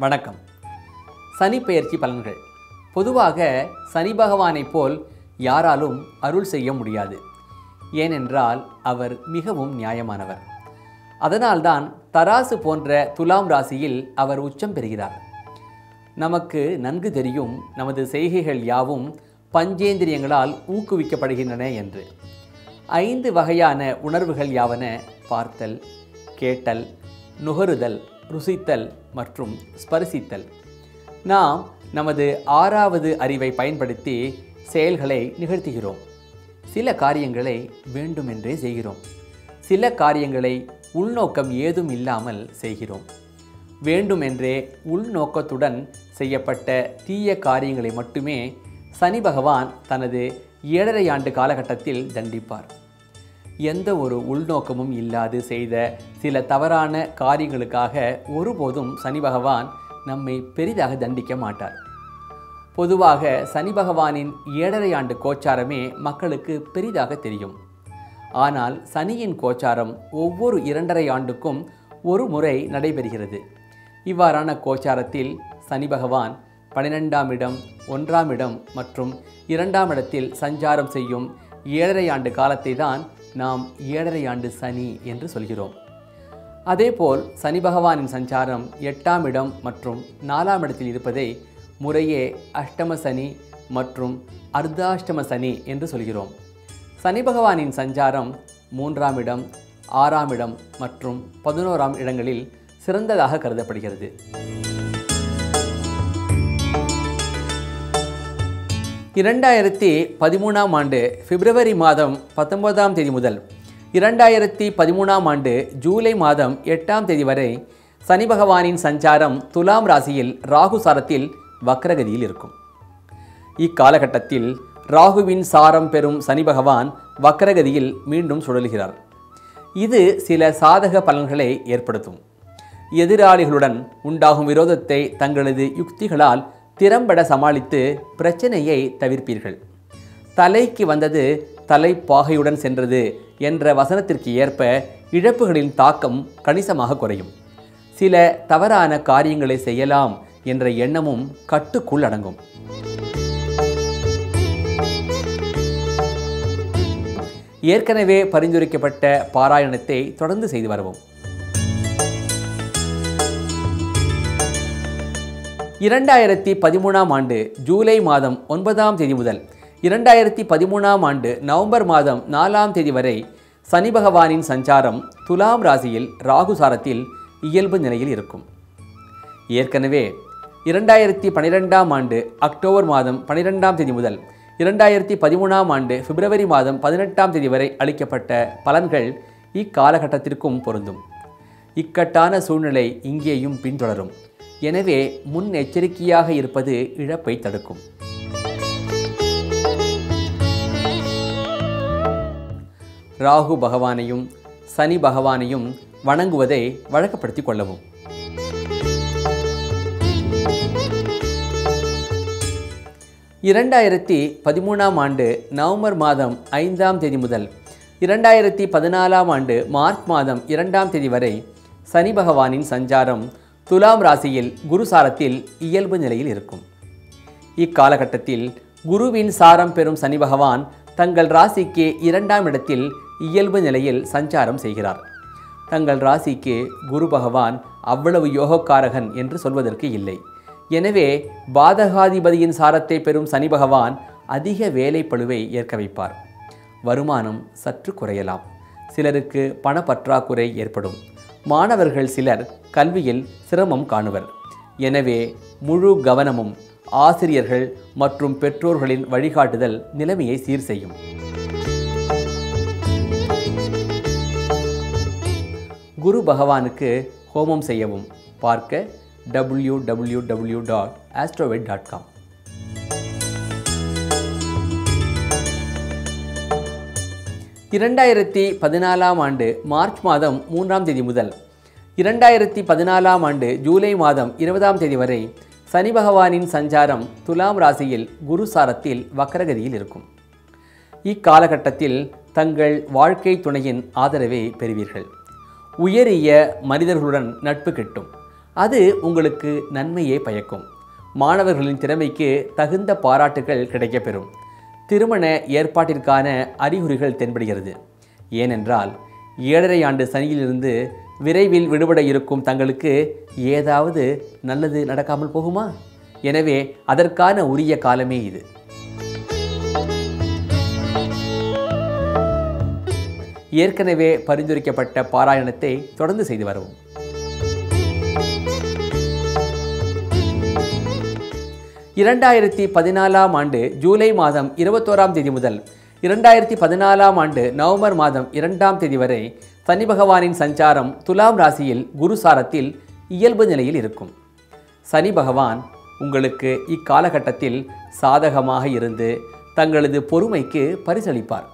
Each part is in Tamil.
வணக்கம். சனி பெயர்ச்சி பலன்கள். பொதுவாக சனி பகவானைப் போல் யாராலும் அருள் செய்ய முடியாது. ஏனென்றால் அவர் மிகவும் நியாயமானவர். அதனால்தான் தராசு போன்ற துலாம் ராசியில் அவர் உச்சம் பெறுகிறார். நமக்கு நன்கு தெரியும் நமது செய்கைகள் யாவும் பஞ்சேந்திரியங்களால் ஊக்குவிக்கப்படுகின்றன என்று. 5 வகையான உணர்வுகள் யாவன: பார்த்தல், கேட்டல், நுகருதல், ருசித்தல் மற்றும் ஸ்பரிசித்தல். நாம் நமது 6வது அறிவை பயன்படுத்தி செயல்களை நிகழ்த்துகிறோம். சில காரியங்களை வேண்டுமென்றே செய்கிறோம். சில காரியங்களை உள்நோக்கம் ஏதும் இல்லாமல் செய்கிறோம். வேண்டுமென்றே உள்நோக்கத்துடன் செய்யப்பட்ட தீய காரியங்களை மட்டுமே சனி பகவான் தனது 7.5 ஆண்டு காலகட்டத்தில் தண்டிப்பார். எந்த ஒரு உள்நோக்கமும் இல்லாது செய்த சில தவறான காரியங்களுக்காக ஒருபோதும் சனி பகவான் நம்மை பெரிதாக தண்டிக்க மாட்டார். பொதுவாக சனி பகவானின் 7.5 ஆண்டு கோச்சாரமே மக்களுக்கு பெரிதாக தெரியும். ஆனால் சனியின் கோச்சாரம் ஒவ்வொரு 2.5 ஆண்டுக்கும் ஒரு முறை நடைபெறுகிறது. இவ்வாறான கோச்சாரத்தில் சனி பகவான் 12ஆம் இடம், 1ஆம் இடம் மற்றும் 2ஆம் இடத்தில் சஞ்சாரம் செய்யும் 7.5 ஆண்டு காலத்தை தான் நாம் 7.5 ஆண்டு சனி என்று சொல்கிறோம். அதேபோல் சனி பகவானின் சஞ்சாரம் 8ஆம் இடம் மற்றும் 4ஆம் இடத்தில் இருப்பதை முறையே அஷ்டம சனி மற்றும் அர்த்தாஷ்டம சனி என்று சொல்கிறோம். சனி பகவானின் சஞ்சாரம் 3ஆம் இடம், 6ஆம் இடம் மற்றும் 11ஆம் இடங்களில் சிறந்ததாக கருதப்படுகிறது. 2013ஆம் ஆண்டு பிப்ரவரி மாதம் 19ஆம் தேதி முதல் 2013ஆம் ஆண்டு ஜூலை மாதம் 8ஆம் தேதி வரை சனி பகவானின் சஞ்சாரம் துலாம் ராசியில் ராகு சாரத்தில் வக்ரகதியில் இருக்கும். இக்காலகட்டத்தில் ராகுவின் சாரம் பெறும் சனி பகவான் வக்ரகதியில் மீண்டும் சுழல்கிறார். இது சில சாதக பலன்களை ஏற்படுத்தும். எதிராளிகளுடன் உண்டாகும் விரோதத்தை தங்களது யுக்திகளால் திறம்பட சமாளித்து பிரச்சனையை தவிர்ப்பீர்கள். தலைக்கு வந்தது தலைப்பாகையுடன் சென்றது என்ற வசனத்திற்கு ஏற்ப இழப்புகளின் தாக்கம் கணிசமாக குறையும். சில தவறான காரியங்களை செய்யலாம் என்ற எண்ணமும் கட்டுக்குள் அடங்கும். ஏற்கனவே பரிந்துரைக்கப்பட்ட பாராயணத்தை தொடர்ந்து செய்து வரவும். 2013ஆம் ஆண்டு ஜூலை மாதம் 9ஆம் தேதி முதல் 2013ஆம் ஆண்டு நவம்பர் மாதம் 4ஆம் தேதி வரை சனி பகவானின் சஞ்சாரம் துலாம் ராசியில் ராகு சாரத்தில் இயல்பு நிலையில் இருக்கும். ஏற்கனவே 2012ஆம் ஆண்டு அக்டோபர் மாதம் 12ஆம் தேதி முதல் 2013ஆம் ஆண்டு பிப்ரவரி மாதம் 18ஆம் தேதி வரை அளிக்கப்பட்ட பலன்கள் இக்காலகட்டத்திற்கும் பொருந்தும். இக்கட்டான சூழ்நிலை இங்கேயும் பின்தொடரும். எனவே முன்னெச்சரிக்கையாக இருப்பது இழப்பை தடுக்கும். ராகு பகவானையும் சனி பகவானையும் வணங்குவதை வழக்கப்படுத்திக் கொள்ளவும். 2013ஆம் ஆண்டு நவம்பர் மாதம் 5ஆம் தேதி முதல் 2014ஆம் ஆண்டு மார்ச் மாதம் 2ஆம் தேதி வரை சனி பகவானின் சஞ்சாரம் துலாம் ராசியில் குரு சாரத்தில் இயல்பு நிலையில் இருக்கும். இக்காலகட்டத்தில் குருவின் சாரம் பெறும் சனி பகவான் தங்கள் ராசிக்கு 2ஆம் இடத்தில் இயல்பு நிலையில் சஞ்சாரம் செய்கிறார். தங்கள் ராசிக்கு குரு பகவான் அவ்வளவு யோகக்காரகன் என்று சொல்வதற்கு இல்லை. எனவே பாதகாதிபதியின் சாரத்தை பெறும் சனி பகவான் அதிக வேலைப்பளுவை ஏற்க வைப்பார். வருமானம் சற்று குறையலாம். சிலருக்கு பணப்பற்றாக்குறை ஏற்படும். மாணவர்கள் சிலர் கல்வியில் சிரமம் காணுவர். எனவே முழு கவனமும் ஆசிரியர்கள் மற்றும் பெற்றோர்களின் வழிகாட்டுதல் நிலைமையை சீர் செய்யும். குரு பகவானுக்கு ஹோமம் செய்யவும். பார்க்க www.astrovet.com. 2014ஆம் ஆண்டு மார்ச் மாதம் 3ஆம் தேதி முதல் 2014ஆம் ஆண்டு ஜூலை மாதம் 20ஆம் தேதி வரை சனி பகவானின் சஞ்சாரம் துலாம் ராசியில் குரு சாரத்தில் வக்ரகதியில் இருக்கும். இக்காலகட்டத்தில் தங்கள் வாழ்க்கை துணையின் ஆதரவை பெறுவீர்கள். உயரிய மனிதர்களுடன் நட்பு கிட்டும். அது உங்களுக்கு நன்மையே பயக்கும். மாணவர்களின் திறமைக்கு தகுந்த பாராட்டுகள் கிடைக்கப்பெறும். திருமண ஏற்பாட்டிற்கான அறிகுறிகள் தென்படுகிறது. ஏனென்றால் 7.5 ஆண்டு சனியிலிருந்து விரைவில் விடுபட இருக்கும் தங்களுக்கு ஏதாவது நல்லது நடக்காமல் போகுமா? எனவே அதற்கான உரிய காலமே இது. ஏற்கனவே பரிந்துரைக்கப்பட்ட பாராயணத்தை தொடர்ந்து செய்து வரவும். 2014 ஆண்டு ஜூலை மாதம் 21ஆம் தேதி முதல் 2014ஆம் ஆண்டு நவம்பர் மாதம் 2ஆம் தேதி வரை சனி பகவானின் சஞ்சாரம் துலாம் ராசியில் குருசாரத்தில் இயல்பு நிலையில் இருக்கும். சனி பகவான் உங்களுக்கு இக்காலகட்டத்தில் சாதகமாக இருந்து தங்களது பொறுமைக்கு பரிசளிப்பார்.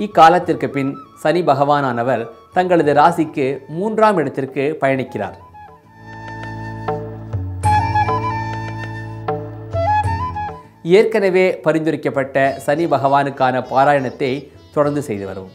இக்காலத்திற்கு பின் சனி பகவானானவர் தங்களது ராசிக்கு 3ஆம் இடத்திற்கு பயணிக்கிறார். ஏற்கனவே பரிந்துரைக்கப்பட்ட சனி பகவானுக்கான பாராயணத்தை தொடர்ந்து செய்து வரவும்.